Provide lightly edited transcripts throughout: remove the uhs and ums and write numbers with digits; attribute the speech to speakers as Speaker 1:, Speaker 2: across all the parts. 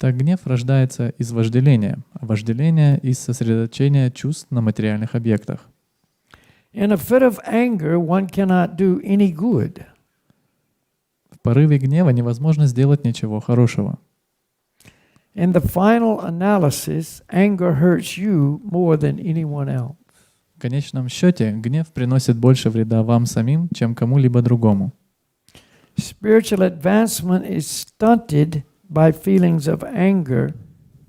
Speaker 1: Итак, гнев рождается из вожделения, а вожделение — из сосредоточения чувств на материальных объектах.
Speaker 2: In a fit of anger, one cannot do any good.
Speaker 1: В порыве гнева невозможно сделать ничего хорошего.
Speaker 2: In the final analysis, anger hurts you more than anyone else.
Speaker 1: В конечном счете, гнев приносит больше вреда вам самим, чем кому-либо другому.
Speaker 2: Spiritual advancement is stunted by feelings of anger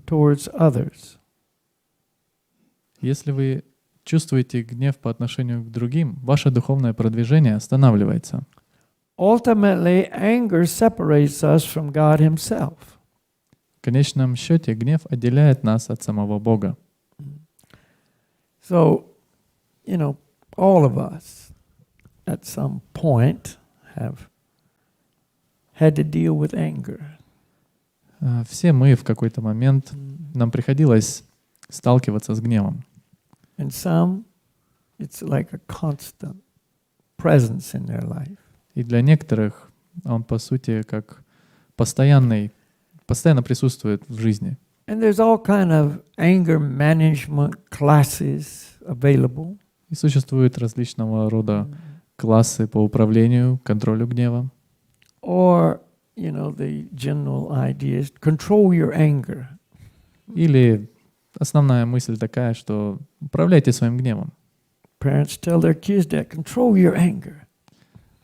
Speaker 2: towards others.
Speaker 1: Если вы чувствуете гнев по отношению к другим, ваше духовное продвижение останавливается.
Speaker 2: Ultimately, anger separates us from God Himself.
Speaker 1: В конечном счете, гнев отделяет нас от самого Бога.
Speaker 2: So, all of us at some point have had to deal with anger.
Speaker 1: Все мы в какой-то момент, нам приходилось сталкиваться с гневом.
Speaker 2: And some, it's like a constant presence in their life.
Speaker 1: И для некоторых он, по сути, как постоянно присутствует в жизни.
Speaker 2: And there's all kind of anger management classes available.
Speaker 1: И существуют различного рода классы по управлению, контролю гнева.
Speaker 2: Or, the general idea is control your anger.
Speaker 1: Или основная мысль такая, что управляйте своим гневом.
Speaker 2: Parents tell their kids that control your anger.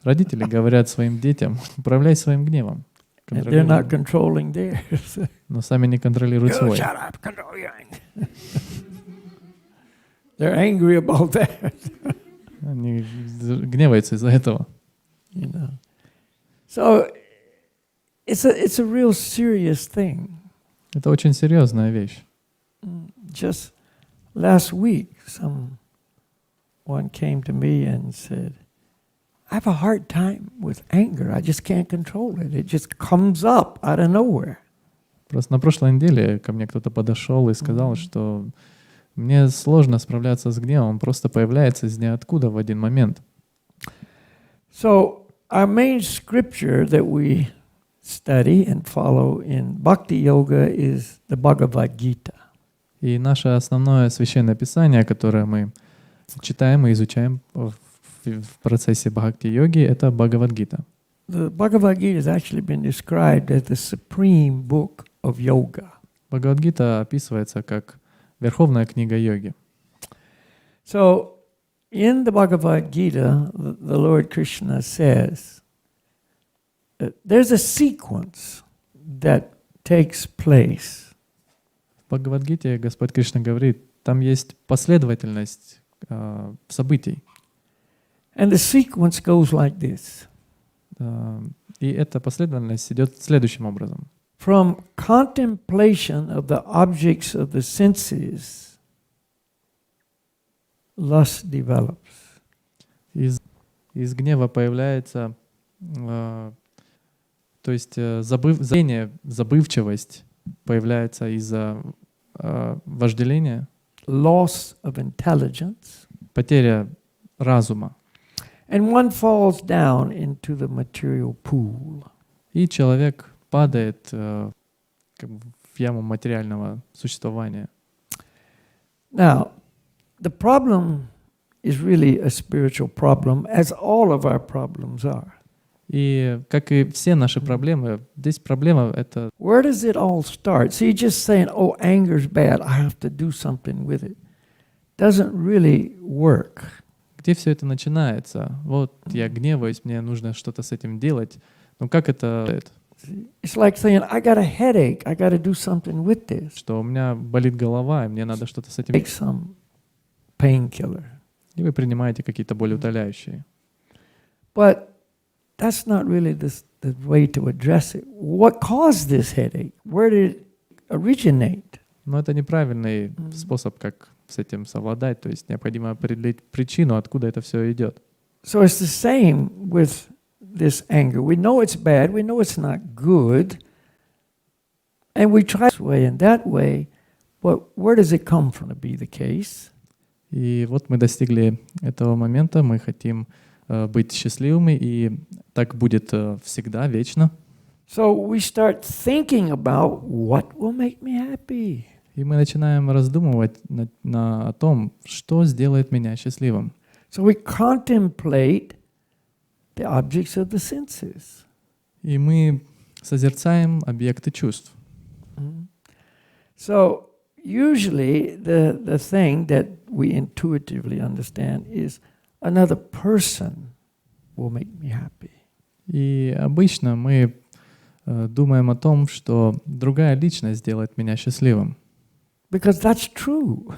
Speaker 1: Родители говорят своим детям: управляй своим гневом.
Speaker 2: And they're not controlling theirs.
Speaker 1: Но сами не контролируют свой.
Speaker 2: Shut up, control your anger. They're angry about that.
Speaker 1: Они гневаются из-за этого.
Speaker 2: So it's a real serious thing.
Speaker 1: Это очень серьезная вещь.
Speaker 2: Just last week, someone came to me and said, I have a hard time with anger. I just can't control it. It just comes up out of nowhere.
Speaker 1: Просто на прошлой неделе ко мне кто-то подошел и сказал, что мне сложно справляться с гневом, он просто появляется из ниоткуда в один момент.
Speaker 2: So our main scripture that we study and follow in Bhakti Yoga is the Bhagavad Gita.
Speaker 1: И наше основное священное писание, которое мы читаем и изучаем в процессе бхакти-йоги, это Бхагавад-гита.
Speaker 2: The Bhagavad Gita has actually been described as the supreme book of yoga.
Speaker 1: Бхагавад-гита описывается как верховная книга йоги.
Speaker 2: So, in the Bhagavad Gita, the Lord Krishna says that there's a sequence that takes place.
Speaker 1: В Бхагавад-гите Господь Кришна говорит, там есть последовательность событий.
Speaker 2: And the sequence goes like this.
Speaker 1: И эта последовательность идет следующим образом.
Speaker 2: From contemplation of the objects of the senses, lust develops.
Speaker 1: Из гнева появляется, то есть забывчивость появляется из-за вожделения.
Speaker 2: Loss of intelligence.
Speaker 1: Потеря разума.
Speaker 2: And one falls down into the material pool.
Speaker 1: И человек падает в яму материального существования.
Speaker 2: Now, the problem is really a spiritual problem, as all of our problems are.
Speaker 1: И как и все наши проблемы, здесь проблема это.
Speaker 2: Where does it all start? See, just saying, "Oh, anger's bad. I have to do something with it," doesn't really work.
Speaker 1: Где все это начинается? Вот я гневаюсь, мне нужно что-то с этим делать. Но как это?
Speaker 2: It's like saying, I got a headache. I got to do something with this.
Speaker 1: Что у меня болит голова, и мне надо что-то с этим.
Speaker 2: Take some painkiller.
Speaker 1: И вы принимаете какие-то болеутоляющие.
Speaker 2: But that's not really the way to address it. What caused this headache? Where did it originate?
Speaker 1: Но это неправильный способ, как с этим совладать. То есть необходимо определить причину, откуда это все идет.
Speaker 2: So it's the same with this anger. We know it's bad. We know it's not good. And we try this way and that way. But where does it come from to be the case?
Speaker 1: И вот мы достигли этого момента. Мы хотим быть счастливыми, и так будет всегда, вечно.
Speaker 2: So we start thinking about what will make me happy.
Speaker 1: И мы начинаем раздумывать о том, что сделает меня счастливым.
Speaker 2: So we contemplate the objects of the senses.
Speaker 1: И мы созерцаем объекты чувств.
Speaker 2: So usually the thing that we intuitively understand is another person will make me happy.
Speaker 1: И обычно мы думаем о том, что другая личность сделает меня счастливым.
Speaker 2: Because that's true.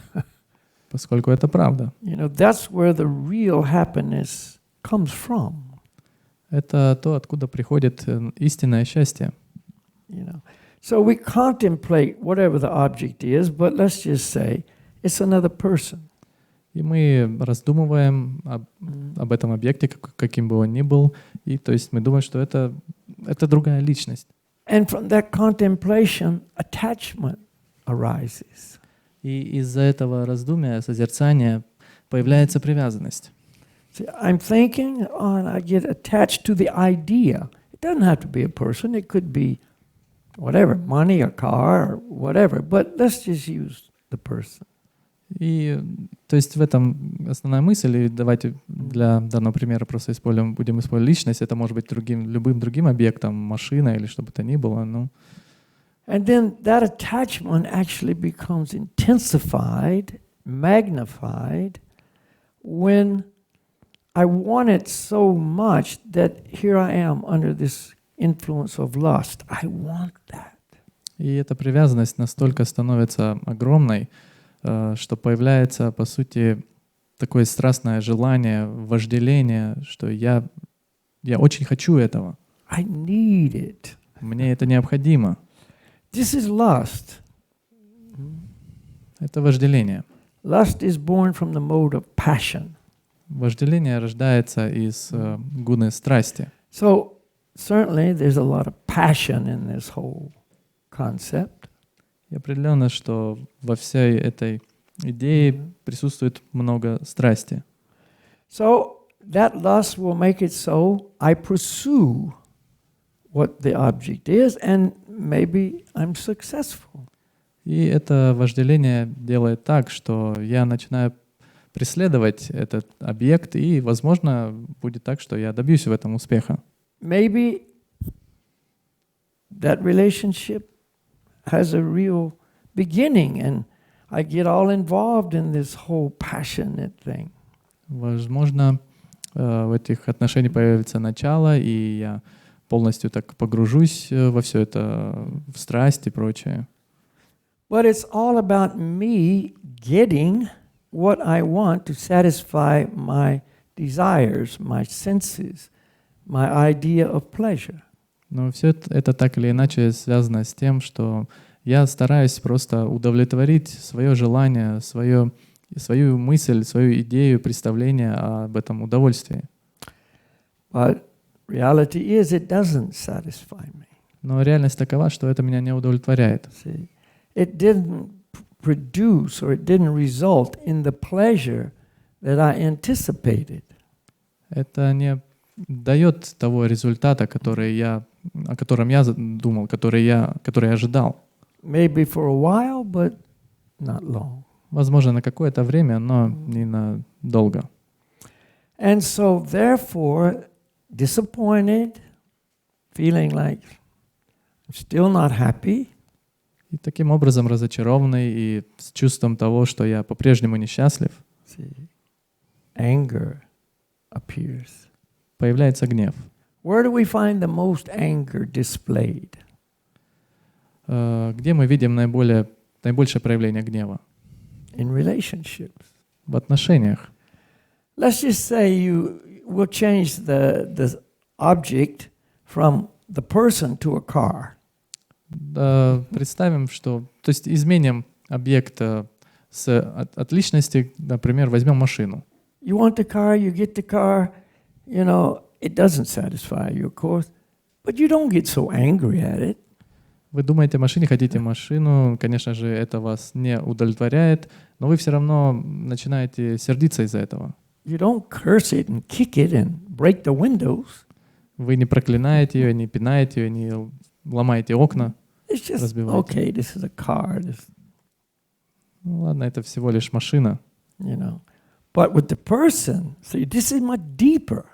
Speaker 1: Поскольку это правда.
Speaker 2: You know, that's where the real happiness comes from.
Speaker 1: Это то, откуда приходит истинное счастье.
Speaker 2: You know, so we contemplate whatever the object is, but let's just say it's another person.
Speaker 1: И мы раздумываем об этом объекте, каким бы он ни был, и то есть мы думаем, что это другая личность.
Speaker 2: And from that contemplation, attachment arises.
Speaker 1: И из-за этого раздумия, созерцания появляется привязанность.
Speaker 2: See, I'm thinking, and I get attached to the idea. It doesn't have to be a person. It could be whatever, money, a car, or whatever. But let's just use the person.
Speaker 1: И то есть в этом основная мысль, и давайте для данного примера просто будем использовать личность, это может быть любым другим объектом, машина или что бы то ни было. Ну.
Speaker 2: And then that attachment actually becomes intensified, magnified, when I want it so much that here I am under this influence of lust. I want that.
Speaker 1: И эта привязанность настолько становится огромной, что появляется, по сути, такое страстное желание, вожделение, что я очень хочу этого.
Speaker 2: I need it.
Speaker 1: Мне это необходимо.
Speaker 2: This is lust.
Speaker 1: Это вожделение.
Speaker 2: Lust is born from the mode of passion.
Speaker 1: Вожделение рождается из гуны страсти.
Speaker 2: So certainly there's a lot of passion in this whole concept.
Speaker 1: И определенно, что во всей этой идее присутствует много страсти.
Speaker 2: So that lust will make it so I pursue what the object is, and maybe I'm successful.
Speaker 1: И это вожделение делает так, что я начинаю преследовать этот объект, и, возможно, будет так, что я добьюсь в этом успеха.
Speaker 2: Maybe that relationship has a real beginning, and I get all involved in this whole passionate thing.
Speaker 1: Возможно, в этих отношениях появится начало, и я полностью так погружусь во все это, в страсть и прочее.
Speaker 2: But it's all about me getting what I want to satisfy my desires, my senses, my idea of pleasure.
Speaker 1: Но все это так или иначе связано с тем, что я стараюсь просто удовлетворить свое желание, свою мысль, свою идею, представление об этом удовольствии.
Speaker 2: But reality is it doesn't satisfy me.
Speaker 1: Но реальность такова, что это меня не удовлетворяет.
Speaker 2: See, it didn't produce or it didn't result in the pleasure that I anticipated.
Speaker 1: Это не дает того результата, о котором я думал, который я ожидал.
Speaker 2: Maybe for a while, but not long.
Speaker 1: Возможно, на какое-то время, но не на долго.
Speaker 2: And so therefore, disappointed, feeling like I'm still not happy.
Speaker 1: И таким образом разочарованный и с чувством того, что я по-прежнему несчастлив,
Speaker 2: anger appears.
Speaker 1: Появляется гнев.
Speaker 2: Where do we find the most anger displayed?
Speaker 1: Где мы видим наибольшее проявление гнева?
Speaker 2: In relationships.
Speaker 1: В отношениях.
Speaker 2: Let's just say you will change the object from the person to a car.
Speaker 1: Представим, что, то есть изменим объект от личности, например, возьмем машину.
Speaker 2: You want the car, you get the car, you know, it doesn't satisfy you, of course, but you don't get so angry at it.
Speaker 1: Вы думаете о машине, хотите машину, конечно же, это вас не удовлетворяет, но вы все равно начинаете сердиться из-за этого.
Speaker 2: You don't curse it and kick it and break the windows.
Speaker 1: Вы не проклинаете ее, не пинаете ее, не ломаете окна,
Speaker 2: It's just,
Speaker 1: разбиваете.
Speaker 2: okay, this is a car,
Speaker 1: Ну, ладно, это всего лишь машина.
Speaker 2: you know. But with the person, see, this is much deeper.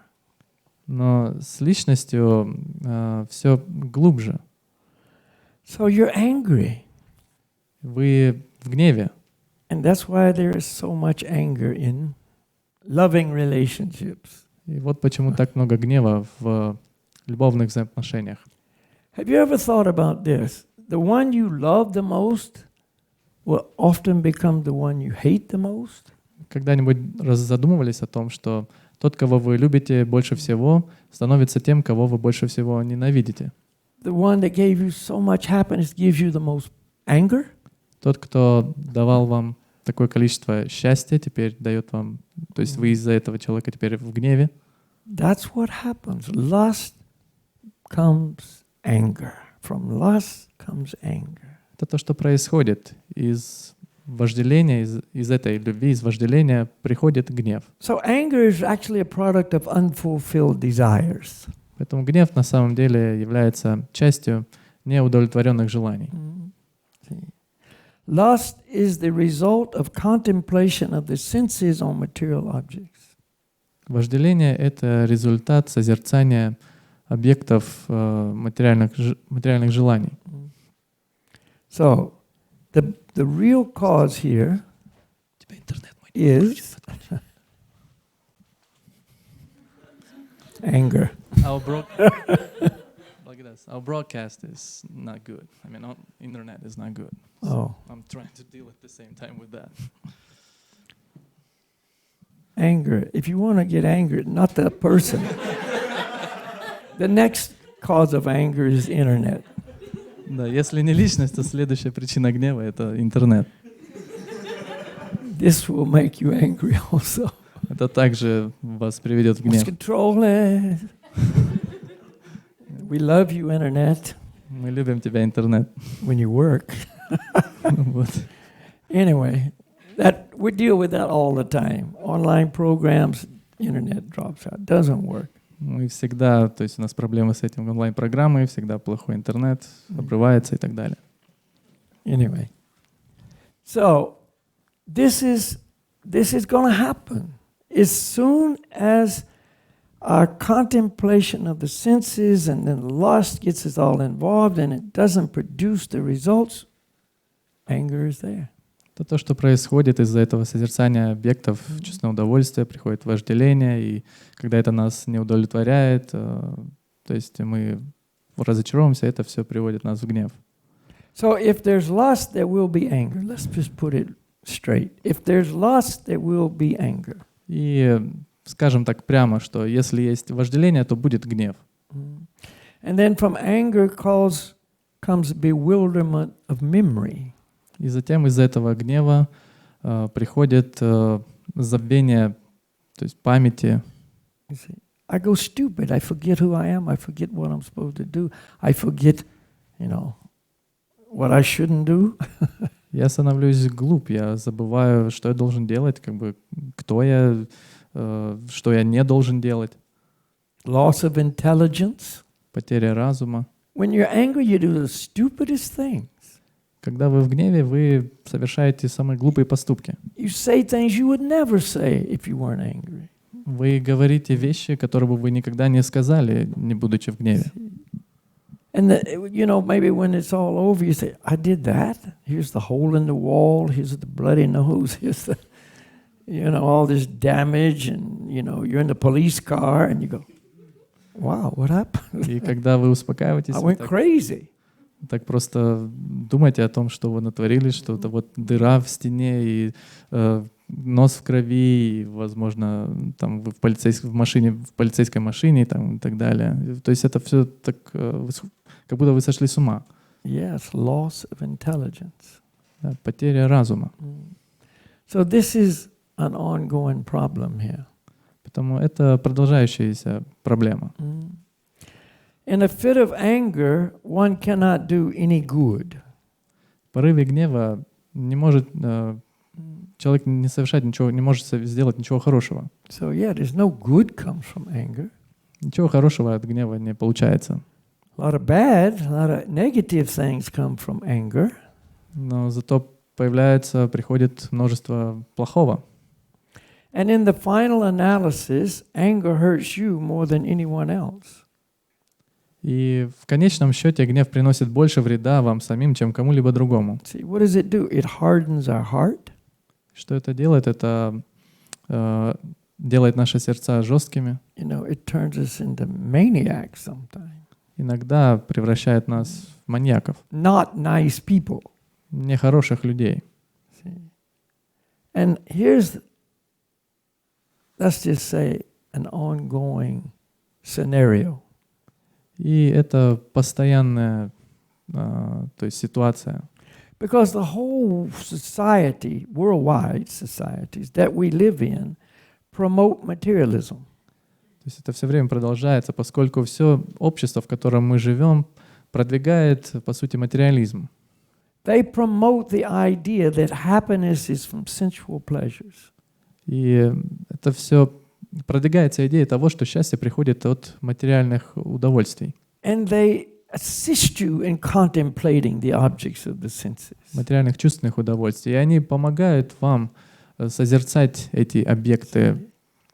Speaker 1: Но с личностью все глубже.
Speaker 2: So you're angry.
Speaker 1: Вы в гневе.
Speaker 2: And that's why there is so much anger in loving relationships.
Speaker 1: И вот почему так много гнева в любовных взаимоотношениях.
Speaker 2: Have you ever thought about this? The one you love the most will often become the one you hate the most?
Speaker 1: Когда-нибудь задумывались о том, что тот, кого вы любите больше всего, становится тем, кого вы больше всего ненавидите?
Speaker 2: The one that gave you so much happiness gives you the most anger?
Speaker 1: Тот, кто давал вам такое количество счастья, теперь дает вам, то есть вы из-за этого человека теперь в гневе.
Speaker 2: That's what happens. Lust comes anger. From lust comes anger.
Speaker 1: Это то, что происходит. Из вожделения, из этой любви, из вожделения приходит гнев.
Speaker 2: So anger is actually a product of unfulfilled desires.
Speaker 1: Поэтому гнев на самом деле является частью неудовлетворенных желаний.
Speaker 2: See. Lust is the result of contemplation of the senses on material objects.
Speaker 1: Вожделение — это результат созерцания объектов материальных желаний.
Speaker 2: So, the real cause here is anger.
Speaker 1: Our broadcast is not good. I mean, internet is not good. So
Speaker 2: Oh.
Speaker 1: I'm trying to deal at the same time with that.
Speaker 2: Anger. If you want to get angry, not that person. The next cause of anger is internet.
Speaker 1: Да, если не личность, то следующая причина гнева — это интернет.
Speaker 2: This will make you angry also.
Speaker 1: Это также вас приведет в
Speaker 2: Let's
Speaker 1: гнев.
Speaker 2: control it. We love you, internet,
Speaker 1: Мы любим тебя, интернет.
Speaker 2: when you work.
Speaker 1: Вот.
Speaker 2: Anyway, that we deal with that all the time. Online programs, internet drops out. Doesn't work.
Speaker 1: Мы всегда, то есть у нас проблемы с этим онлайн-программой, всегда плохой интернет, обрывается и так далее.
Speaker 2: Anyway, so this is going to happen as soon as our contemplation of the senses and then lust gets us all involved and it doesn't produce the results. Anger is there.
Speaker 1: Это то, что происходит из-за этого созерцания объектов чувственного удовольствия, приходит вожделение, и когда это нас не удовлетворяет, то есть мы разочаровываемся, это все приводит нас в гнев.
Speaker 2: So if there's lust, there will be anger. Let's just put it straight. If there's lust, there will be anger.
Speaker 1: И скажем так прямо, что если есть вожделение, то будет гнев.
Speaker 2: And then from anger comes bewilderment of memory.
Speaker 1: И затем из этого гнева приходит забвение, то есть памяти.
Speaker 2: You see, I go stupid. I forget who I am. I forget what I'm supposed to do. I forget, what I shouldn't do.
Speaker 1: Я становлюсь глуп, я забываю, что я должен делать, как бы кто я, что я не должен делать.
Speaker 2: Loss of intelligence.
Speaker 1: Потеря разума.
Speaker 2: When you're angry, you do the stupidest things.
Speaker 1: Когда вы в гневе, вы совершаете самые глупые поступки.
Speaker 2: You say things you would never say if you weren't angry.
Speaker 1: Вы говорите вещи, которые бы вы никогда не сказали, не будучи в гневе.
Speaker 2: And maybe when it's all over, you say, I did that. Here's the hole in the wall. Here's the bloody nose. Here's the, all this damage. And, you're in the police car and you go, wow, what happened?
Speaker 1: И когда вы успокаиваетесь,
Speaker 2: I
Speaker 1: вы
Speaker 2: went crazy.
Speaker 1: так просто думайте о том, что вы натворили, что это вот дыра в стене и нос в крови, и, возможно, там вы в полицейской машине там, и так далее. То есть это все так, как будто вы сошли с ума.
Speaker 2: Yes, loss of intelligence.
Speaker 1: Да, потеря разума.
Speaker 2: So this is an ongoing problem here.
Speaker 1: Поэтому это продолжающаяся проблема.
Speaker 2: In a fit of anger, one cannot do any good.
Speaker 1: В порыве гнева не может человек не совершать ничего, не может сделать ничего хорошего.
Speaker 2: So there's no good comes from anger.
Speaker 1: Ничего хорошего от гнева не получается.
Speaker 2: A lot of bad, a lot of negative things come from anger.
Speaker 1: Но зато приходит множество плохого.
Speaker 2: And in the final analysis, anger hurts you more than anyone else.
Speaker 1: И в конечном счете гнев приносит больше вреда вам самим, чем кому-либо другому.
Speaker 2: See, what does it do? It hardens our heart.
Speaker 1: Что это делает? Это делает наши сердца жесткими.
Speaker 2: You know, it turns us into maniacs sometimes.
Speaker 1: Иногда превращает нас в маньяков,
Speaker 2: Not nice people.
Speaker 1: нехороших людей.
Speaker 2: See? And here's, let's just say, an ongoing scenario.
Speaker 1: И это постоянная то есть ситуация.
Speaker 2: Because the whole society, worldwide societies that we live in, promote materialism.
Speaker 1: То есть это все время продолжается, поскольку все общество, в котором мы живем, продвигает, по сути, материализм.
Speaker 2: They promote the idea that happiness is from sensual pleasures.
Speaker 1: И это все продвигается идея того, что счастье приходит от материальных удовольствий.
Speaker 2: And they assist you in contemplating the objects of the senses.
Speaker 1: Материальных чувственных удовольствий. И они помогают вам созерцать эти объекты.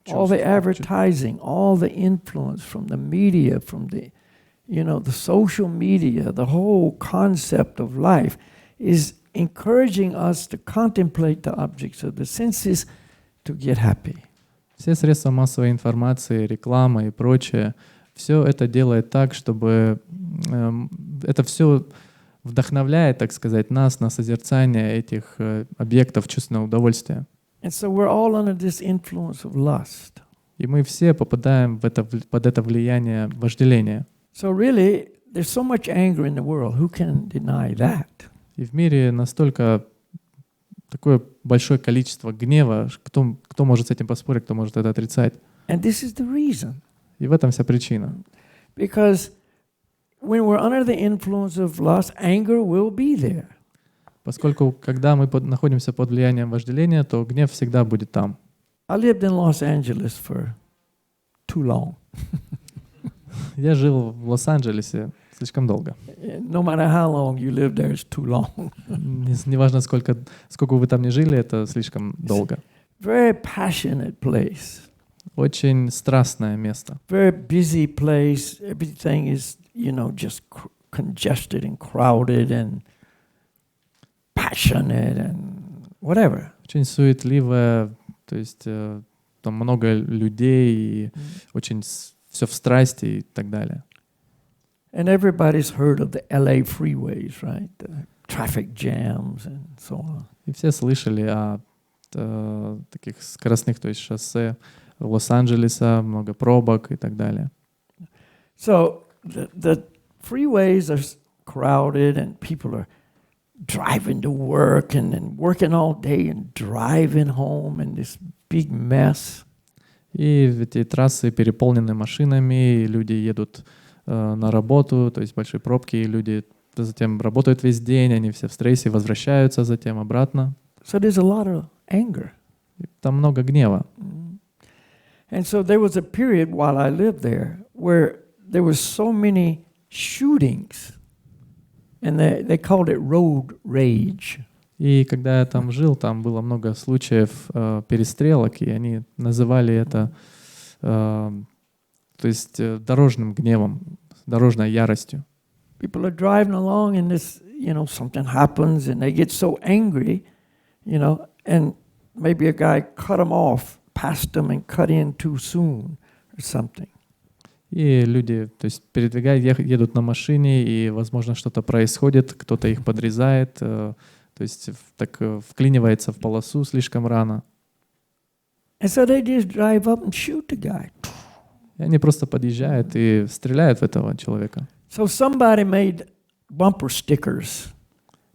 Speaker 2: All the advertising, all the influence from the media, from the, you know, the social media, the whole concept of life is encouraging us to contemplate the objects of the senses to get happy.
Speaker 1: Все средства массовой информации, реклама и прочее, все это делает так, чтобы это все вдохновляет, так сказать, нас на созерцание этих объектов чувственного удовольствия.
Speaker 2: And so we're all under this influence of lust.
Speaker 1: И мы все попадаем под это влияние вожделения.
Speaker 2: So really, there's so much anger in the world. Who can deny that?
Speaker 1: И в мире настолько такое большое количество гнева, кто может с этим поспорить, кто может это отрицать.
Speaker 2: And this is the reason.
Speaker 1: И в этом вся причина.
Speaker 2: Because when we're under the influence of lust, anger will be there.
Speaker 1: Поскольку, когда мы находимся под влиянием вожделения, то гнев всегда будет там.
Speaker 2: I lived in Los Angeles for too long.
Speaker 1: Я жил в Лос-Анджелесе слишком долго.
Speaker 2: No matter how long you live there, it's too long.
Speaker 1: Неважно, сколько вы там не жили, это слишком долго.
Speaker 2: Very passionate place.
Speaker 1: Очень страстное место.
Speaker 2: Very busy place. Everything is, you know, just congested and crowded and passionate and whatever.
Speaker 1: Очень суетливое, то есть там много людей, и очень все в страсти и так далее.
Speaker 2: And everybody's heard of the LA freeways, right? The traffic jams and so on.
Speaker 1: И все слышали о таких скоростных, то есть шоссе Лос-Анджелеса, много пробок и так далее.
Speaker 2: So the freeways are crowded and people are driving to work and then working all day and driving home in this big mess.
Speaker 1: И эти трассы переполнены машинами, и люди едут на работу, то есть большие пробки, и люди затем работают весь день, они все в стрессе, возвращаются затем обратно.
Speaker 2: So there's a lot of anger.
Speaker 1: И там много гнева.
Speaker 2: And so there was a period while I lived there where there was so many shootings. And they called it road rage.
Speaker 1: И когда я там жил, там было много случаев перестрелок, и они называли это, то есть дорожным гневом, дорожной яростью.
Speaker 2: People are driving along and this, you know, something happens and they get so angry, you know, and maybe a guy cut them off, passed them and cut in too soon or something.
Speaker 1: И люди, то есть едут на машине, и, возможно, что-то происходит, кто-то их подрезает, то есть так вклинивается в полосу слишком рано.
Speaker 2: And so they just drive up and shoot the guy.
Speaker 1: И они просто подъезжают и стреляют в этого человека.
Speaker 2: So somebody made bumper stickers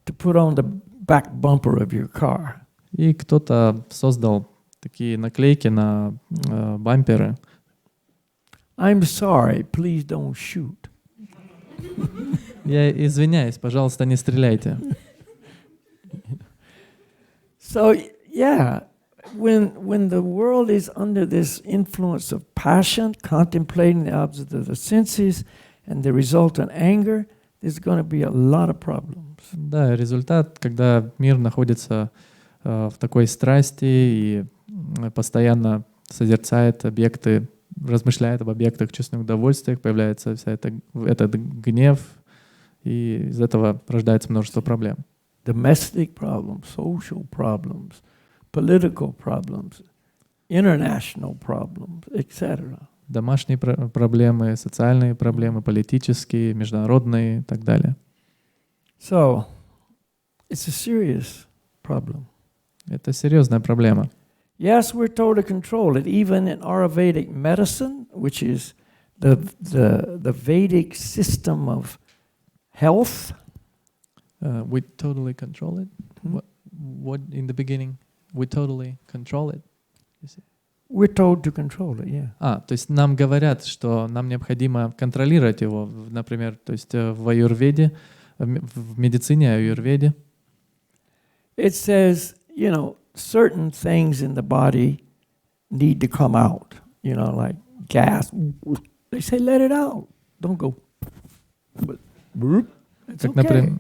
Speaker 2: to put on the back bumper of your car.
Speaker 1: И кто-то создал такие наклейки на бамперы.
Speaker 2: I'm sorry, please don't shoot.
Speaker 1: Я извиняюсь, пожалуйста, не стреляйте.
Speaker 2: So yeah, when the world is under this influence of passion, contemplating the object of the senses, and the resultant anger, there's going to be a lot of problems.
Speaker 1: Да, результат, когда мир находится в такой страсти и постоянно созерцает объекты, размышляет об объектах чувственных удовольствиях, появляется этот гнев, и из этого рождается множество проблем.
Speaker 2: Domestic problems, social problems, political problems, international problems, etc.
Speaker 1: Домашние проблемы, социальные проблемы, политические, международные и так далее.
Speaker 2: So, it's a serious problem.
Speaker 1: Это серьезная проблема.
Speaker 2: Yes, we're told to control it. Even in Ayurvedic medicine, which is the Vedic system of health.
Speaker 1: We totally control it. What in the beginning? We totally control it.
Speaker 2: We're told to control it, yeah.
Speaker 1: То есть нам говорят, что нам необходимо контролировать его, например, то есть в аюрведе, в медицине аюрведе.
Speaker 2: It says, you know, certain things in the body need to come out, you know, like gas. They say, let it out. Don't go. It's okay.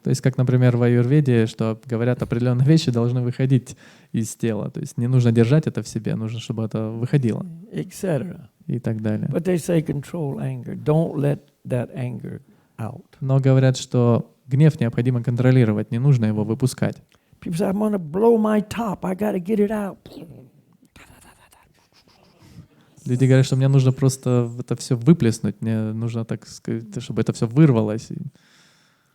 Speaker 1: То есть, как, например, в аюрведе, что говорят, определенные вещи должны выходить из тела. То есть не нужно держать это в себе, нужно, чтобы это выходило. И так далее.
Speaker 2: But they say control anger. Don't let that anger out.
Speaker 1: Но говорят, что гнев необходимо контролировать, не нужно его выпускать.
Speaker 2: People say, I'm going to blow my top. I got to get it out.
Speaker 1: Люди говорят, что мне нужно просто это все выплеснуть, мне нужно, так сказать, чтобы это все вырвалось.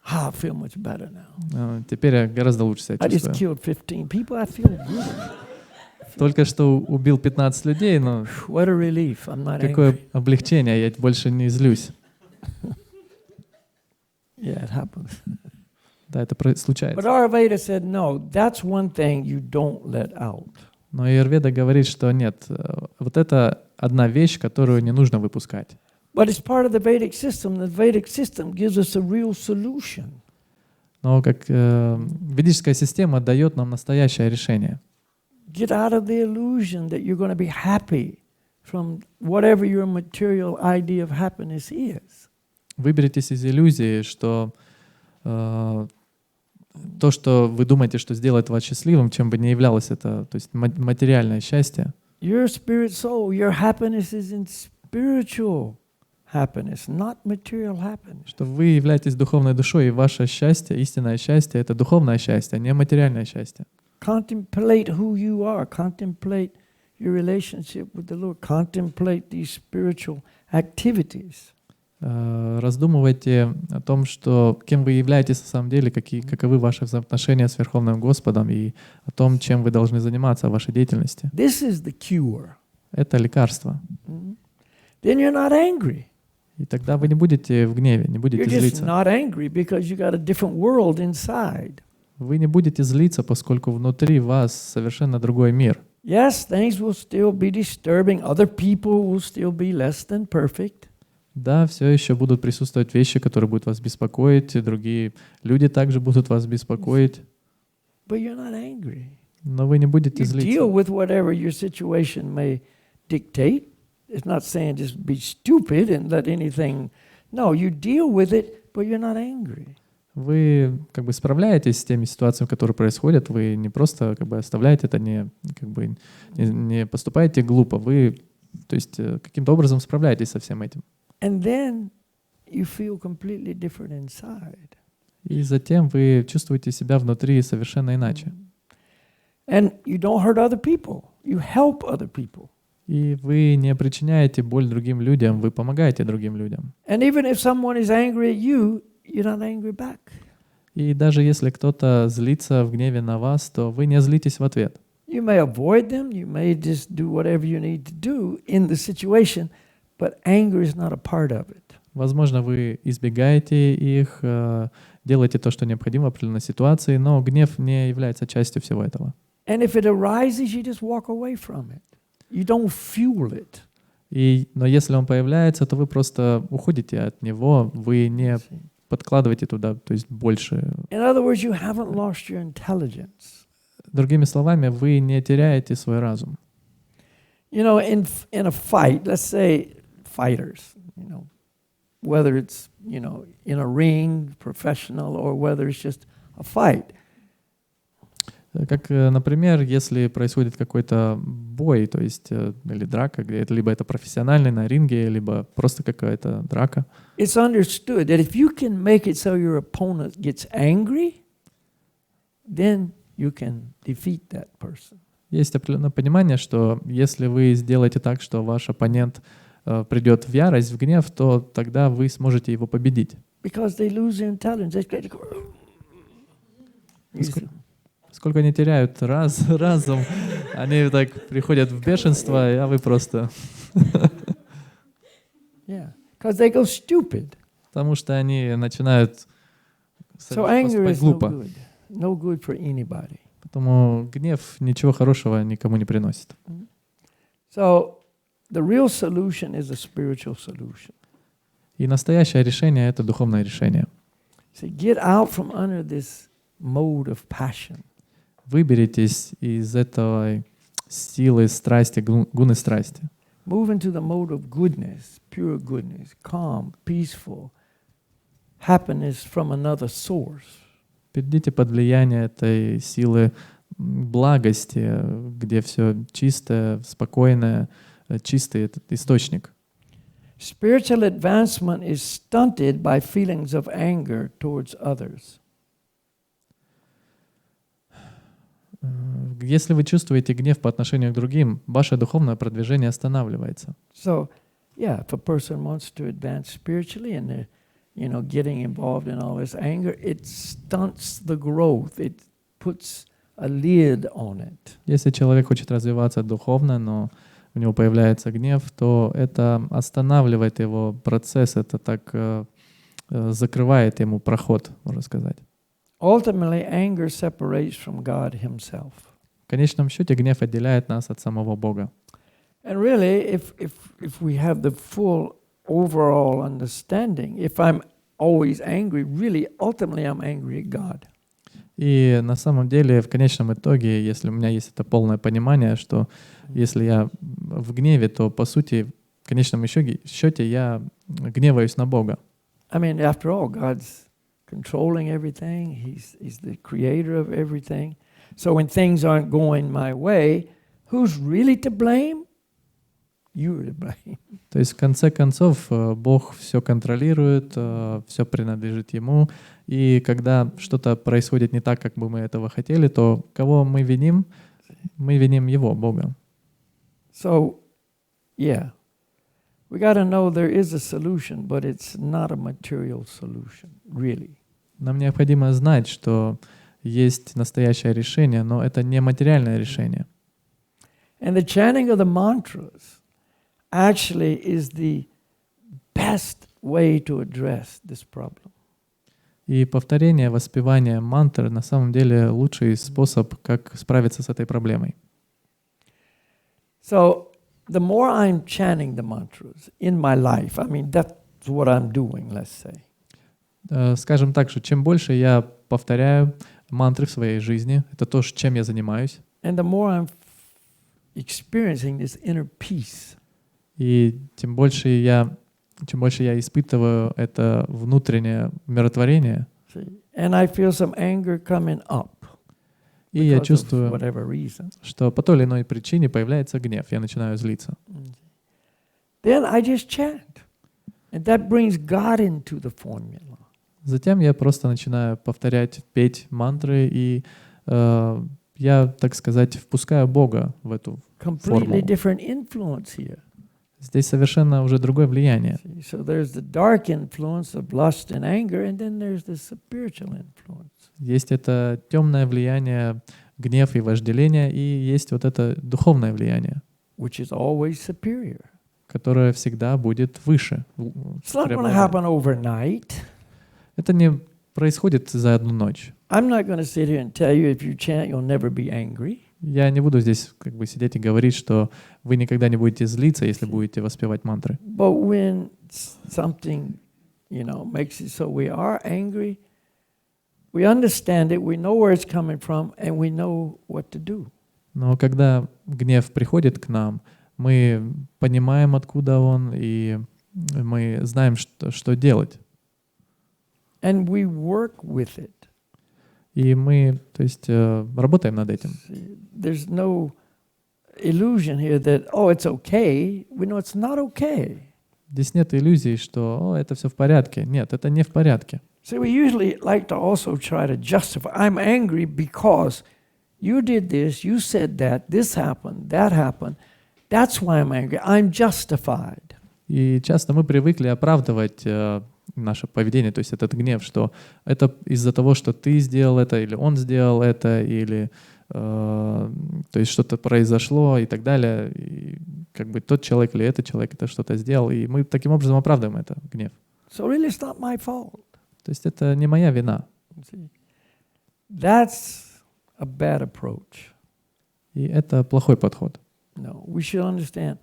Speaker 2: I feel much better now.
Speaker 1: Теперь я гораздо лучше себя
Speaker 2: I just
Speaker 1: чувствую.
Speaker 2: killed 15 people. I feel good.
Speaker 1: Только что убил 15 людей, но
Speaker 2: What a relief. I'm not
Speaker 1: какое
Speaker 2: angry.
Speaker 1: облегчение, я больше не злюсь.
Speaker 2: Yeah, it happens.
Speaker 1: Да, это случается.
Speaker 2: But Ayurveda said, no, that's one thing you don't let out.
Speaker 1: Но аюрведа говорит, что нет, вот это одна вещь, которую не нужно выпускать.
Speaker 2: But it's part of the Vedic system. The Vedic system gives us a real solution.
Speaker 1: Но как ведическая система дает нам настоящее решение.
Speaker 2: Get out of the illusion that you're going to be happy from whatever your material idea of happiness is.
Speaker 1: Выберитесь из иллюзии, что то, что вы думаете, что сделает вас счастливым, чем бы ни являлось это, то есть материальное счастье.
Speaker 2: Your spirit soul, your happiness is in spiritual happiness, not material happiness.
Speaker 1: Что вы являетесь духовной душой, и ваше счастье, истинное счастье — это духовное счастье, а не материальное счастье.
Speaker 2: Contemplate who you are. Contemplate your relationship with the Lord. Contemplate these spiritual activities.
Speaker 1: Раздумывайте о том, что кем вы являетесь на самом деле, каковы ваши взаимоотношения с Верховным Господом и о том, чем вы должны заниматься в вашей деятельности.
Speaker 2: This is the cure.
Speaker 1: Это лекарство.
Speaker 2: Then you're not angry.
Speaker 1: И тогда вы не будете в гневе, не будете
Speaker 2: You're just
Speaker 1: злиться.
Speaker 2: not angry because you got a different world inside.
Speaker 1: Вы не будете злиться, поскольку внутри вас совершенно другой мир.
Speaker 2: Yes, things will still be disturbing. Other people will still be less than perfect.
Speaker 1: Да, все еще будут присутствовать вещи, которые будут вас беспокоить, и другие люди также будут вас беспокоить.
Speaker 2: But you're not angry.
Speaker 1: Но вы не будете
Speaker 2: You
Speaker 1: злиться.
Speaker 2: deal with whatever your situation may dictate. It's not saying just be stupid and let anything. No, you deal with it, but you're not angry.
Speaker 1: Вы как бы справляетесь с теми ситуациями, которые происходят. Вы не просто как бы оставляете это, не поступаете глупо. Вы, то есть, каким-то образом справляетесь со всем этим.
Speaker 2: And then you feel completely different inside.
Speaker 1: И затем вы чувствуете себя внутри совершенно иначе.
Speaker 2: And you don't hurt other people. You help other people.
Speaker 1: И вы не причиняете боль другим людям, вы помогаете другим людям.
Speaker 2: And even if someone is angry at you, you're not angry back.
Speaker 1: И даже если кто-то злится в гневе на вас, то вы не злитесь в ответ.
Speaker 2: You may avoid them. You may just do whatever you need to do in the situation, but anger is not a part of it.
Speaker 1: Возможно, вы избегаете их, делаете то, что необходимо в определенной ситуации, но гнев не является частью всего этого.
Speaker 2: And if it arises, you just walk away from it. You don't fuel it.
Speaker 1: Но если он появляется, то вы просто уходите от него, вы не подкладываете туда, то есть больше.
Speaker 2: In other words, you haven't lost your intelligence.
Speaker 1: Другими словами, вы не теряете свой разум.
Speaker 2: You know, in a fight, let's say fighters, you know, whether it's, you know, in a ring, professional, or whether it's just a fight.
Speaker 1: Как, например, если происходит какой-то бой, то есть или драка, где это либо это профессиональный на ринге, либо просто какая-то драка.
Speaker 2: It's understood that if you can make it so your opponent gets angry, then you can defeat that person.
Speaker 1: Есть определенное понимание, что если вы сделаете так, что ваш оппонент придет в ярость, в гнев, то тогда вы сможете его победить.
Speaker 2: Because they lose their intelligence. They go,
Speaker 1: Сколько они теряют разум, они так приходят в бешенство, а вы просто...
Speaker 2: Yeah, because they go stupid.
Speaker 1: Потому что они начинают поступать глупо.
Speaker 2: No good for anybody.
Speaker 1: Поэтому гнев ничего хорошего никому не приносит.
Speaker 2: So the real solution is a spiritual solution.
Speaker 1: И настоящее решение — это духовное решение.
Speaker 2: So get out from under this mode of passion.
Speaker 1: Выберитесь из этой силы страсти, гуны страсти.
Speaker 2: Move into the mode of goodness, pure goodness, calm, peaceful, happiness from another source.
Speaker 1: Перейдите под влияние этой силы благости, где все чистое, спокойное, чистый этот источник.
Speaker 2: Spiritual advancement is stunted by feelings of anger towards others.
Speaker 1: Если вы чувствуете гнев по отношению к другим, ваше духовное продвижение останавливается.
Speaker 2: So, yeah, if a person wants to advance spiritually and they're, you know, getting involved in all this anger, it stunts the growth. It puts a lid on it.
Speaker 1: Если человек хочет развиваться духовно, но у него появляется гнев, то это останавливает его процесс, это так закрывает ему проход, можно сказать.
Speaker 2: Ultimately, anger separates from God Himself.
Speaker 1: В конечном счете гнев отделяет нас от самого Бога.
Speaker 2: And really, if we have the full overall understanding, if I'm always angry, really, ultimately, I'm angry at God.
Speaker 1: И на самом деле, в конечном итоге, если у меня есть это полное понимание, что если я в гневе, то, по сути, в конечном счете я гневаюсь на Бога.
Speaker 2: I mean, after all, God's controlling everything. He's the creator of everything. So when things aren't going my way, who's really to blame? You're to blame.
Speaker 1: То есть, в конце концов, Бог все контролирует, все принадлежит Ему. И когда что-то происходит не так, как бы мы этого хотели, то кого мы виним? Мы виним Его, Бога.
Speaker 2: So, yeah, we got to know there is a solution, but it's not a material solution, really.
Speaker 1: Нам необходимо знать, что есть настоящее решение, но это не материальное решение.
Speaker 2: And the chanting of the mantras actually is the best way to address this problem.
Speaker 1: И повторение, воспевание мантр на самом деле лучший способ, как справиться с этой проблемой.
Speaker 2: So the more I'm chanting the mantras in my life, I mean, that's what I'm doing, let's say.
Speaker 1: Скажем так, что чем больше я повторяю мантры в своей жизни, это то, чем я занимаюсь.
Speaker 2: And the more I'm experiencing this inner peace.
Speaker 1: И чем больше я испытываю это внутреннее умиротворение,
Speaker 2: And I feel some anger coming up.
Speaker 1: и я чувствую,
Speaker 2: whatever reason.
Speaker 1: что по той или иной причине появляется гнев, я начинаю злиться.
Speaker 2: Then I just chant. And that brings God into the formula.
Speaker 1: Затем я просто начинаю повторять, петь мантры, и я, так сказать, впускаю Бога в эту формулу.
Speaker 2: Completely different influence here.
Speaker 1: Здесь совершенно уже другое влияние.
Speaker 2: So there's the dark influence of lust and anger, and then there's the spiritual influence.
Speaker 1: Есть это темное влияние, гнев и вожделение, и есть вот это духовное влияние,
Speaker 2: Which is always superior.
Speaker 1: которое всегда будет выше.
Speaker 2: It's not going to happen overnight.
Speaker 1: Это не происходит за одну ночь.
Speaker 2: I'm not going to sit here and tell you if you chant, you'll never be angry.
Speaker 1: Я не буду здесь как бы сидеть и говорить, что вы никогда не будете злиться, если будете воспевать мантры.
Speaker 2: But when something, you know, makes it so we are angry, we understand it, we know where it's coming from, and we know what to do.
Speaker 1: Но когда гнев приходит к нам, мы понимаем, откуда он, и мы знаем, что делать.
Speaker 2: And we work with it.
Speaker 1: И мы, то есть, работаем над этим.
Speaker 2: There's no illusion here that, oh, it's okay. We know it's not okay.
Speaker 1: Здесь нет иллюзий, что это все в порядке. Нет, это не в порядке.
Speaker 2: See, we usually like to also try to justify. I'm angry because you did this, you said that, this happened, that happened. That's why I'm angry. I'm justified.
Speaker 1: И часто мы привыкли оправдывать наше поведение, то есть этот гнев, что это из-за того, что ты сделал это, или он сделал это, или то есть что-то произошло и так далее. И как бы тот человек или этот человек это что-то сделал, и мы таким образом оправдываем это, гнев.
Speaker 2: So really it's not my fault.
Speaker 1: То есть это не моя вина.
Speaker 2: That's a bad approach.
Speaker 1: И это плохой подход.
Speaker 2: No, we should understand.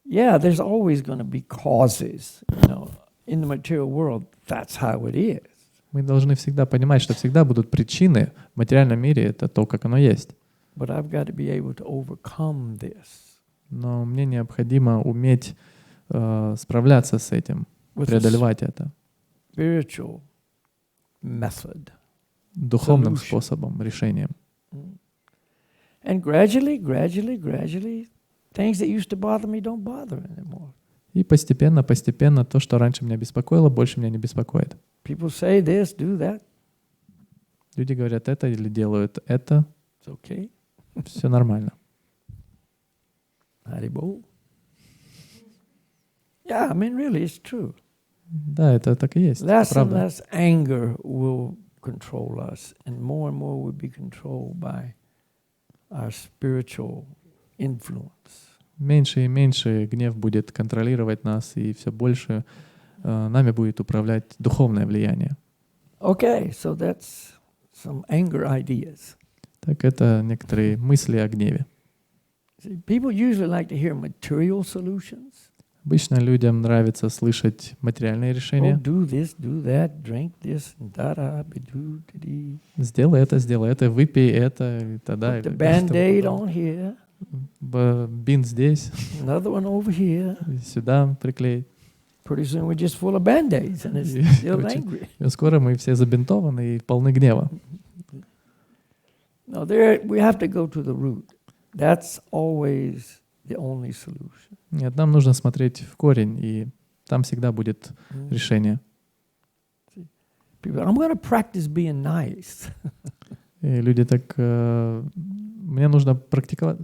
Speaker 2: Yeah, there's always going to be causes, you know, in the material world. That's how it is.
Speaker 1: Мы должны всегда понимать, что всегда будут причины в материальном мире, это то, как оно есть.
Speaker 2: But I've got to be able to overcome this.
Speaker 1: Но мне необходимо уметь справляться с этим, преодолевать это.
Speaker 2: Spiritual method.
Speaker 1: Духовным способом, решением.
Speaker 2: And gradually, things that used to bother me don't bother anymore.
Speaker 1: И постепенно то, что раньше меня беспокоило, больше меня не беспокоит.
Speaker 2: People say this, do that.
Speaker 1: Люди говорят это или делают это.
Speaker 2: It's okay.
Speaker 1: Все нормально.
Speaker 2: Haribol. Yeah, I mean, really, it's true.
Speaker 1: Да, это так и есть.
Speaker 2: Less and
Speaker 1: Правда.
Speaker 2: less anger will control us, and more we'll be controlled by our spiritual influence.
Speaker 1: Меньше и меньше гнев будет контролировать нас, и все больше нами будет управлять духовное влияние.
Speaker 2: Okay, so that's some anger ideas.
Speaker 1: Так это некоторые мысли о гневе.
Speaker 2: See, people usually like to hear material solutions.
Speaker 1: Обычно людям нравится слышать материальные
Speaker 2: Oh,
Speaker 1: решения.
Speaker 2: do this, do that, drink this, da-da, be-do, di-di.
Speaker 1: Сделай это, выпей это, и тогда.
Speaker 2: Put the Band-Aid on here,
Speaker 1: Бинт здесь,
Speaker 2: another one over here.
Speaker 1: и сюда приклеить.
Speaker 2: Pretty soon we're just full of Band-Aids and it's
Speaker 1: И
Speaker 2: still
Speaker 1: очень-
Speaker 2: angry.
Speaker 1: И скоро мы все забинтованы и полны гнева.
Speaker 2: No, there we have to go to the root. That's always the only solution.
Speaker 1: Нет, нам нужно смотреть в корень, и там всегда будет решение.
Speaker 2: People, I'm going to practice being nice.
Speaker 1: И люди так, мне нужно практиковать.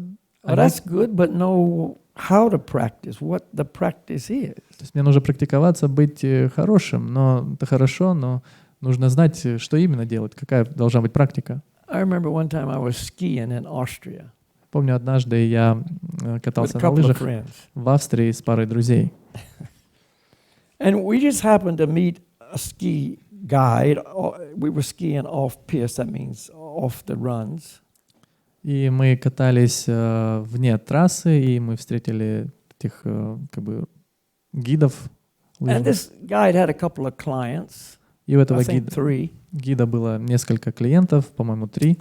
Speaker 2: Oh, that's good, but know how to practice, what the practice is.
Speaker 1: То есть мне нужно практиковаться, быть хорошим, но это хорошо, но нужно знать, что именно делать, какая должна быть практика.
Speaker 2: I remember one time I was skiing in Austria
Speaker 1: Помню, однажды я
Speaker 2: with
Speaker 1: катался
Speaker 2: a
Speaker 1: на
Speaker 2: couple of
Speaker 1: лыжах
Speaker 2: friends.
Speaker 1: в Австрии с парой друзей.
Speaker 2: And we just happened to meet a ski guide. We were skiing off-piste, that means off the runs.
Speaker 1: И мы катались вне трассы, и мы встретили этих как бы гидов.
Speaker 2: And
Speaker 1: лыжных.
Speaker 2: this guide had a couple of clients,
Speaker 1: И у этого
Speaker 2: I think 3.
Speaker 1: гида было несколько клиентов, по-моему, 3.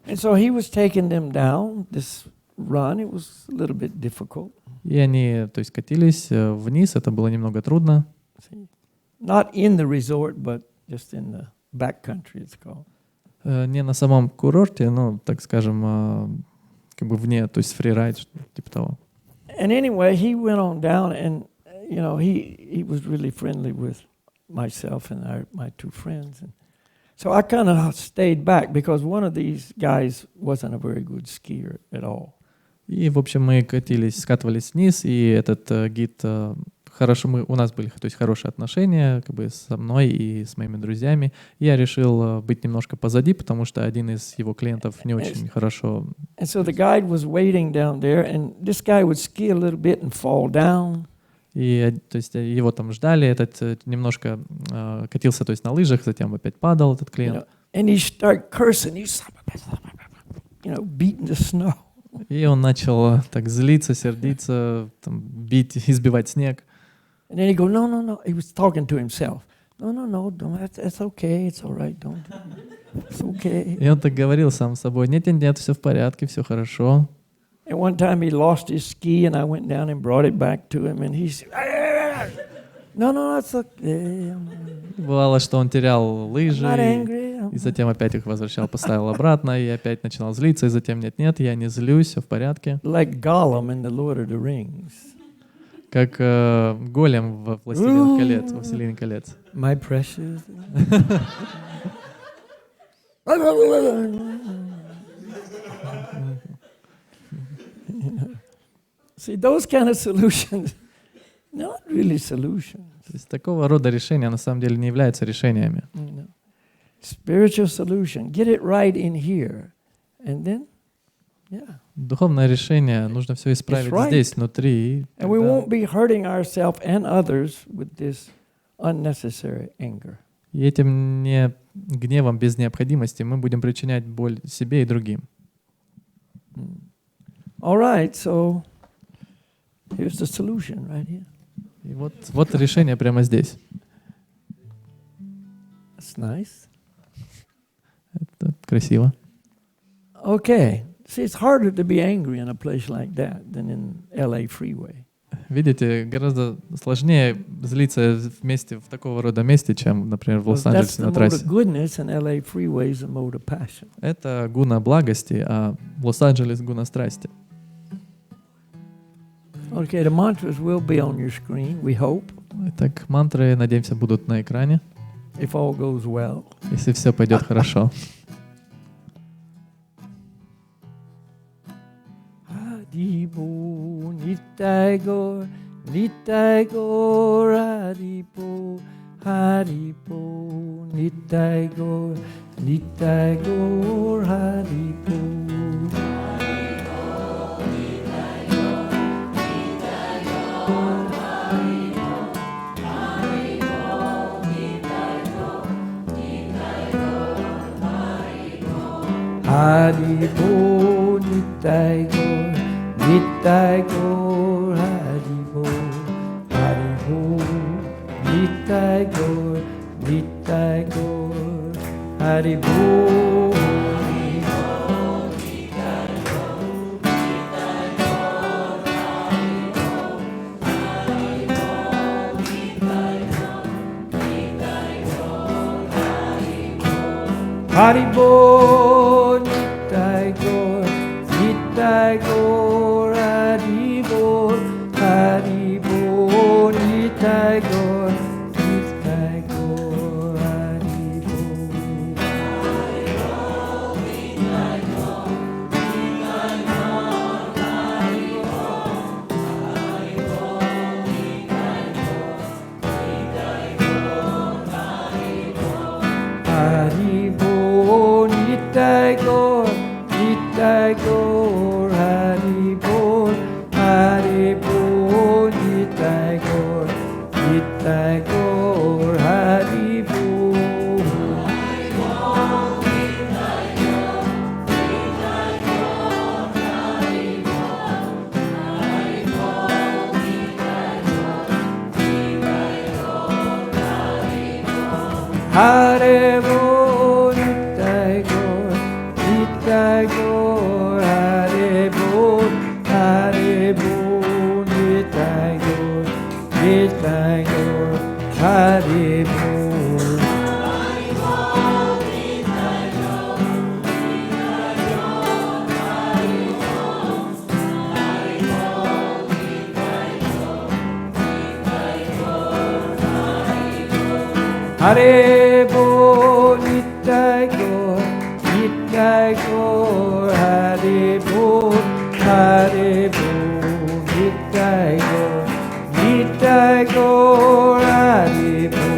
Speaker 2: And so he was taking them down this run. It was a little bit difficult.
Speaker 1: И они, то есть, катились вниз, это было немного трудно.
Speaker 2: Not in the resort, but just in the back country, it's called.
Speaker 1: Не на самом курорте, ну, так скажем, как бы вне, то есть фрирайд, типа того.
Speaker 2: And anyway, he went on down, and you know, he was really friendly with myself and my 2 friends. And so I kind of stayed back because one of these guys wasn't a very good skier at all.
Speaker 1: И, в общем, мы скатывались вниз, и этот гид хорошо, у нас были, то есть, хорошие отношения, как бы со мной и с моими друзьями. И я решил быть немножко позади, потому что один из его клиентов не очень хорошо.
Speaker 2: And so the guide was waiting down there, and this guy would ski a little bit and fall down.
Speaker 1: И, то есть, его там ждали, этот немножко катился, то есть, на лыжах, затем опять падал этот клиент.
Speaker 2: And he started cursing, beating the snow.
Speaker 1: И он начал так злиться, сердиться, там, бить, избивать снег.
Speaker 2: And then he go, no. He was talking to himself. no, don't. That's okay. It's all right. Don't. It's okay.
Speaker 1: И он так говорил сам с собой: нет, все в порядке, все хорошо.
Speaker 2: And one time he lost his ski, and I went down and brought it back to him, and he's, no, that's okay.
Speaker 1: Бывало, что он терял лыжи,
Speaker 2: I'm not angry.
Speaker 1: и затем опять их возвращал, поставил обратно, и опять начинал злиться, и затем нет, я не злюсь, все в порядке.
Speaker 2: Like Gollum in the Lord of the Rings.
Speaker 1: Как голем во «Властелине колец».
Speaker 2: My precious. See, those kind of solutions, not really solutions.
Speaker 1: То есть такого рода решения на самом деле не являются решениями.
Speaker 2: Spiritual solution, get it right in here, and then, yeah.
Speaker 1: Духовное решение нужно все исправить здесь, внутри.
Speaker 2: And we won't be hurting ourselves and others with this unnecessary anger.
Speaker 1: И этим не гневом без необходимости мы будем причинять боль себе и другим.
Speaker 2: All right, so here's the solution right here.
Speaker 1: И вот решение прямо здесь.
Speaker 2: That's nice.
Speaker 1: Это красиво.
Speaker 2: Okay. See, it's harder to be angry in a place like that than in LA freeway.
Speaker 1: Видите, гораздо сложнее злиться в такого рода месте, чем, например, в Лос-Анджелесе на трассе. Это гуна благости, а Лос-Анджелес гуна страсти.
Speaker 2: Okay, the mantras will be on your screen, we hope.
Speaker 1: Итак, мантры, надеемся, будут на экране.
Speaker 2: If all goes well.
Speaker 1: Если все пойдет хорошо.
Speaker 2: Haribo, Nitai Gaur, Nitai Gaur, Haribo, Haribo, Nitai Gaur, Nitai Gaur, Haribo. Haribo, Nitai Gaur, Nitai Gaur, Haribo, Haribo, Nitai Gaur, Nitai Gaur, Haribo. Haribo, Nitai Gaur, Nitai Gaur, Haribo, Haribo, Nitai Gaur, Nitai Gaur, Haribo. Haribo, Nitai Gaur, Nitai Gaur, Haribo, Haribo, Nitai Gaur, Nitai Gaur, Haribo. Haribo, Nitai Gaur, Nitai Gaur, Haribo, Haribo, Nitai Gaur, Nitai Gaur, Haribo. Haribo, Nitai Gaur, Nitai Gaur, Haribo, Haribo, Nitai Gaur, Nitai Gaur, Haribo.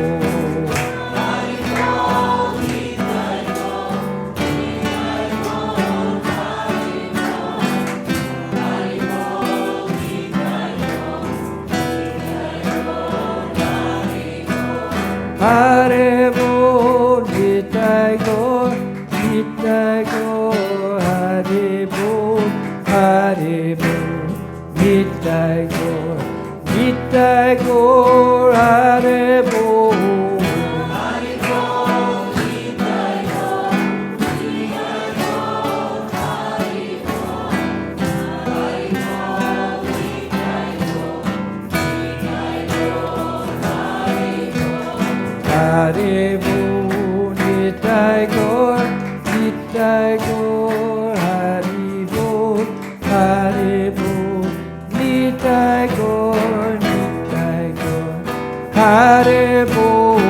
Speaker 2: Haribo, Nitai Gaur, Nitai Gaur, Haribo, Haribo, Nitai Gaur, Nitai Gaur, Haribo. Nitai Gaur Hari Bol, Hari Bol, Nitai Gaur Hari Bol.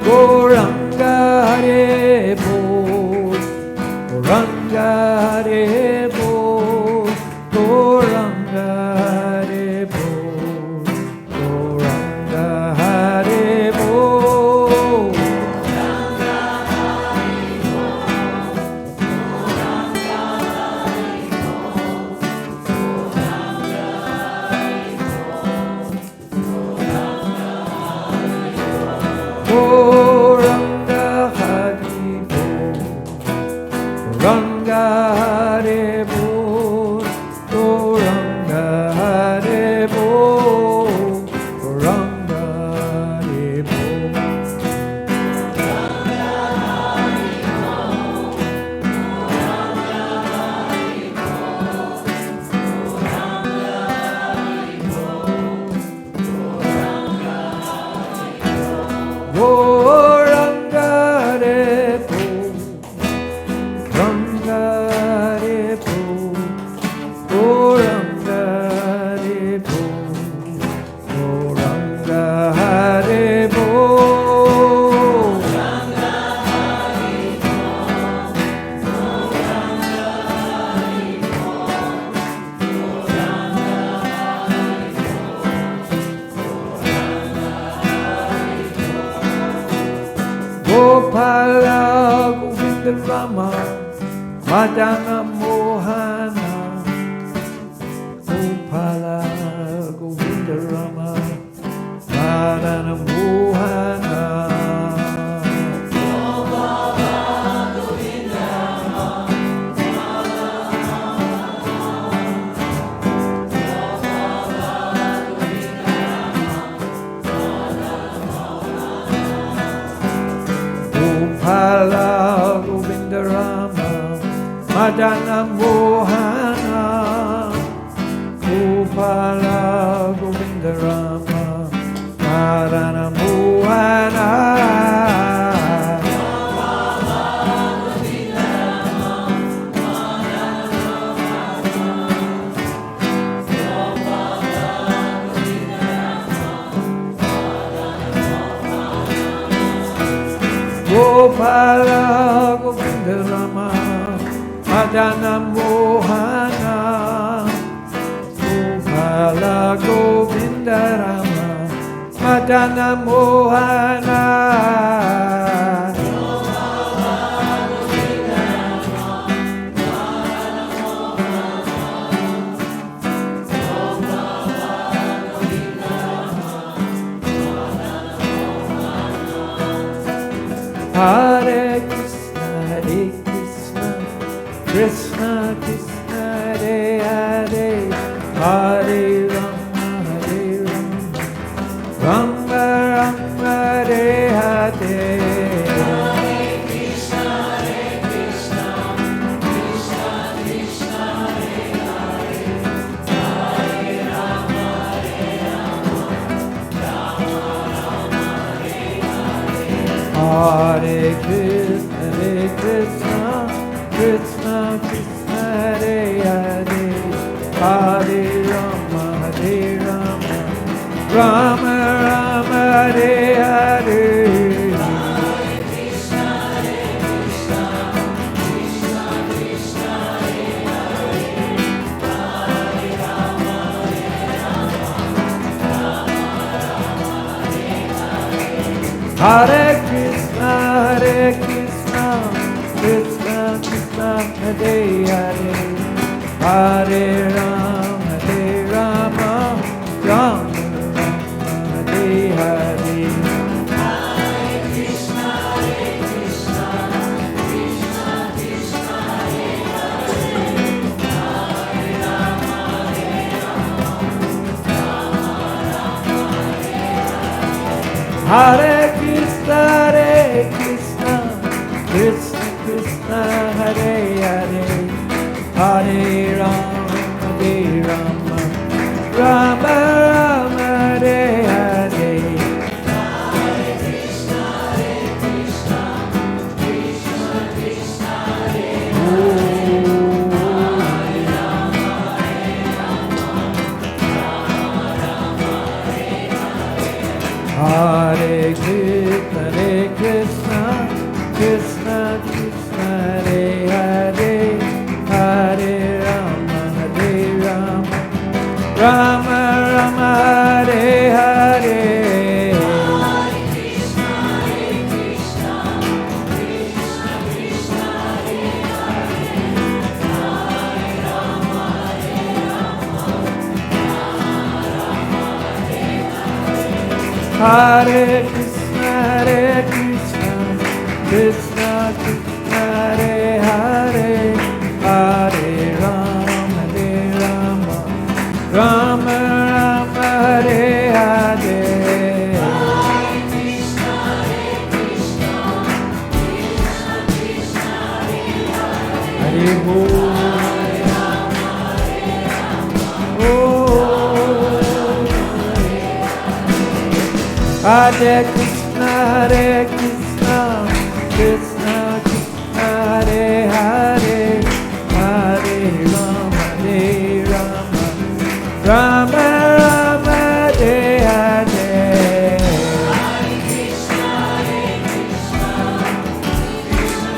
Speaker 2: Gauranga Hare Bol, Gauranga Hare Bol, Gauranga Hare Bol, Gauranga Hare Bol. Gauranga Hare Bol, Gauranga Hare Bol, Gauranga Hare Bol, Gauranga Hare Bol. Gauranga Hare Bol, Gauranga Hare Bol, Gauranga Hare Bol, Gauranga Hare Bol. Gopala Govinda Rama Madana Mohana, Gopala Govinda Rama Madana Mohana. Gopala Govinda Rama Madana Mohana, Gopala Govinda Rama Madana Mohana. Gopala Govinda Rama Madana Mohana, Gopala Govinda Rama Madana Mohana. Hare Krishna, Krishna Krishna, Hare Hare, Hare Rama, Rama Rama, Hare Hare.
Speaker 3: Hare Krishna, Krishna Krishna, Hare Hare, Hare Rama, Rama Rama, Hare Hare.
Speaker 2: Hare Krishna, Krishna Krishna, Hare Hare, Hare Rama, Rama Rama, Hare Hare.
Speaker 3: Hare Krishna, Krishna Krishna, Hare Hare, Hare Rama, Rama Rama, Hare Hare.
Speaker 2: Hare Krishna, Krishna Krishna, Hare Hare, Hare Rama, Rama Rama, Hare Hare.
Speaker 3: Hare Krishna, Krishna Krishna, Hare Hare, Hare Rama, Rama Rama, Hare Hare.
Speaker 2: Hare Krishna, Krishna Krishna, Hare Hare Rama, Hare Rama, Rama Rama, Hare Hare.
Speaker 3: Hare Krishna, Krishna Krishna, Hare
Speaker 2: Hare Krishna, Krishna Krishna, Hare Hare. Hare Rama, Hare Rama, Rama Rama, Hare Hare.
Speaker 3: Hare Krishna, Krishna Krishna, Hare
Speaker 2: Hare Krishna, Krishna Krishna, Hare Hare. Hare Rama, Rama Rama, Hare Hare.
Speaker 3: Hare Krishna, Krishna Krishna,
Speaker 2: Hare Bol. Hare Krishna, Krishna Krishna, Hare Hare. Hare Rama, Rama Rama, Hare Hare.
Speaker 3: Hare Krishna, Krishna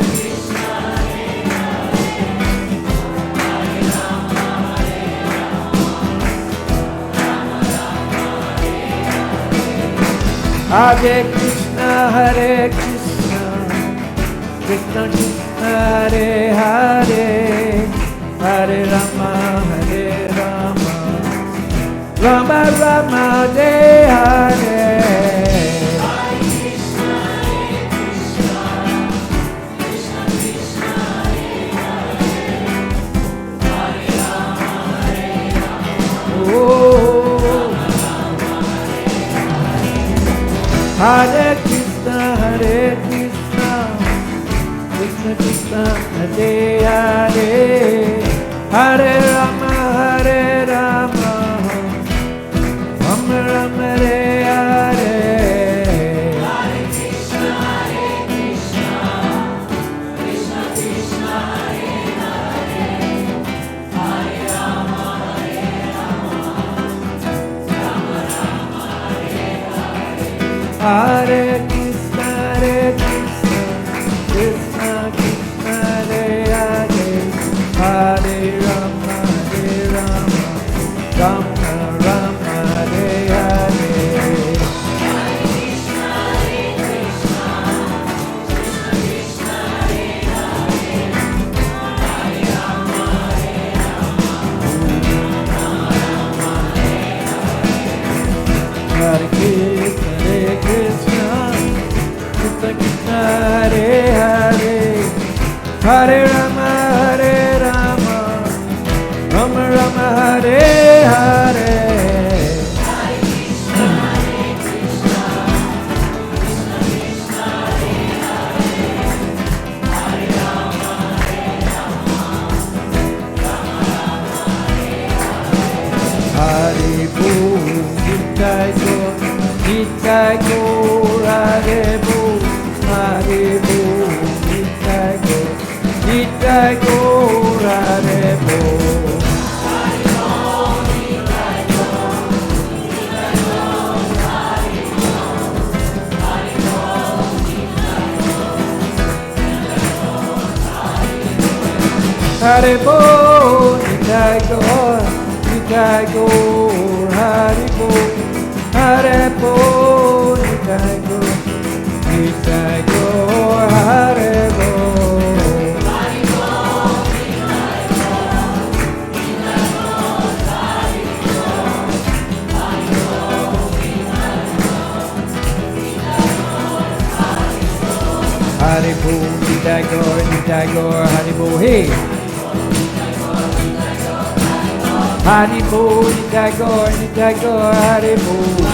Speaker 3: Krishna, Hare Rama,
Speaker 2: Hare Krishna, Krishna Krishna, Hare Hare. Hare Rama, Rama Rama, Hare Hare.
Speaker 3: Hare Krishna, Krishna Krishna, Hare Rama,
Speaker 2: Oh. Hare Krishna, Krishna Krishna, Hare Hare. Hare Rama, Rama Rama, Hare Hare.
Speaker 3: Hare Krishna, Krishna Krishna, Hare Rama,
Speaker 2: Hare Krishna, Krishna Krishna, Hare Hare. Hare Rama, Rama Rama, Hare Hare. Hare Krishna, Krishna Krishna, Hare Hare. Hare Rama, Rama Rama, Hare Hare. Hari Bol, Nitai Gaur, Nitai Gaur, Hare Bol, Hari Bol, Nitai Gaur, Nitai Gaur, Hare Bol. Hare Bol, Nitai Gaur, Nitai Gaur, Hare Bol, Hare Bol, Nitai Gaur, Nitai Gaur, Hare Bol. Hare Bol, Nitai Gaur, Nitai Gaur, Hare Bol, hey. Hare Bol, Nitai Gaur, Nitai Gaur, Hare Bol.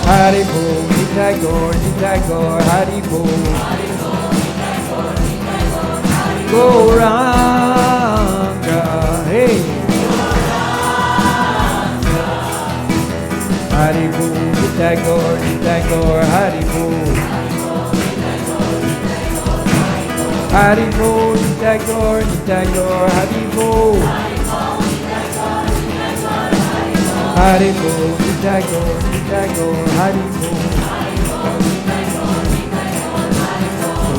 Speaker 2: Hare Bol, Nitai Gaur, Nitai Gaur, Hare Bol. Gauranga, hey. Haribo, Nitai Gaur, Haribo. Haribo, Nitai Gaur, Haribo. Haribo, Nitai Gaur, Haribo.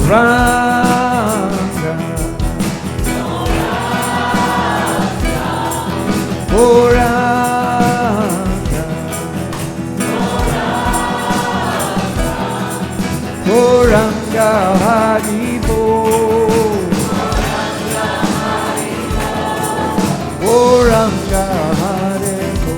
Speaker 2: Gauranga, Gauranga, Gauranga, Haribo. Gauranga, Haribo.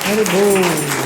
Speaker 2: Haribo.